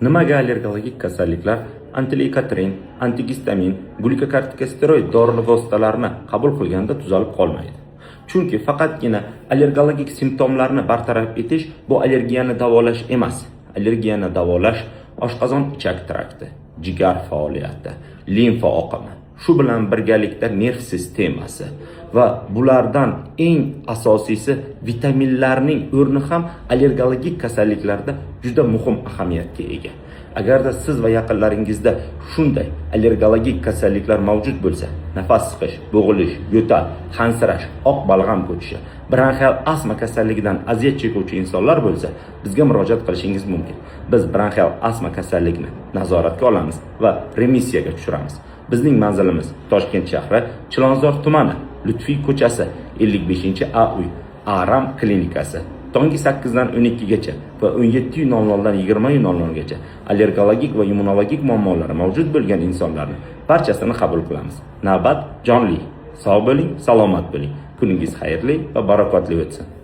Nimaga allergologik kasalliklar antileykotriin, antigistamin, glikokortikosteroid dori vositalarini qabul qilganda tuzalib qolmaydi? Chunki faqatgina allergologik simptomlarni bartaraf etish bu allergiyani davolash emas. Allergiyani davolash oshqozon ichak trakti, jigar faoliyati, limfa oqimi, shu bilan birgalikda nerv sistemasi va bulardan eng asosiysi vitaminlarning o'rni ham allergologik kasalliklarda juda muhim ahamiyatga ega. Agarda siz va yaqinlaringizda shunday allergologik kasalliklar mavjud bo'lsa, nafas siqish, bo'g'ilish, yo'tal, hansirash, oq balg'am ko'chishi, bronxial astma kasalligidan aziyat chekuvchi insonlar bo'lsa, bizga murojaat qilishingiz mumkin. Biz bronxial astma kasalligini nazoratga olamiz va remissiyaga tushiramiz. Bizning manzilimiz Toshkent shahri, Chilonzor tumani, Lutfiy ko'chasi, 55-A uy, Aram klinikasi. Tongi 8 dan 12 gacha va 17:00 dan 20:00 gacha allergologik va immunologik muammolari mavjud bo'lgan insonlarni barchasini qabul qilamiz. Navbat jonli. Sog' bo'ling, salomat bo'ling. Kuningiz xayrli va barakotli o'tsin.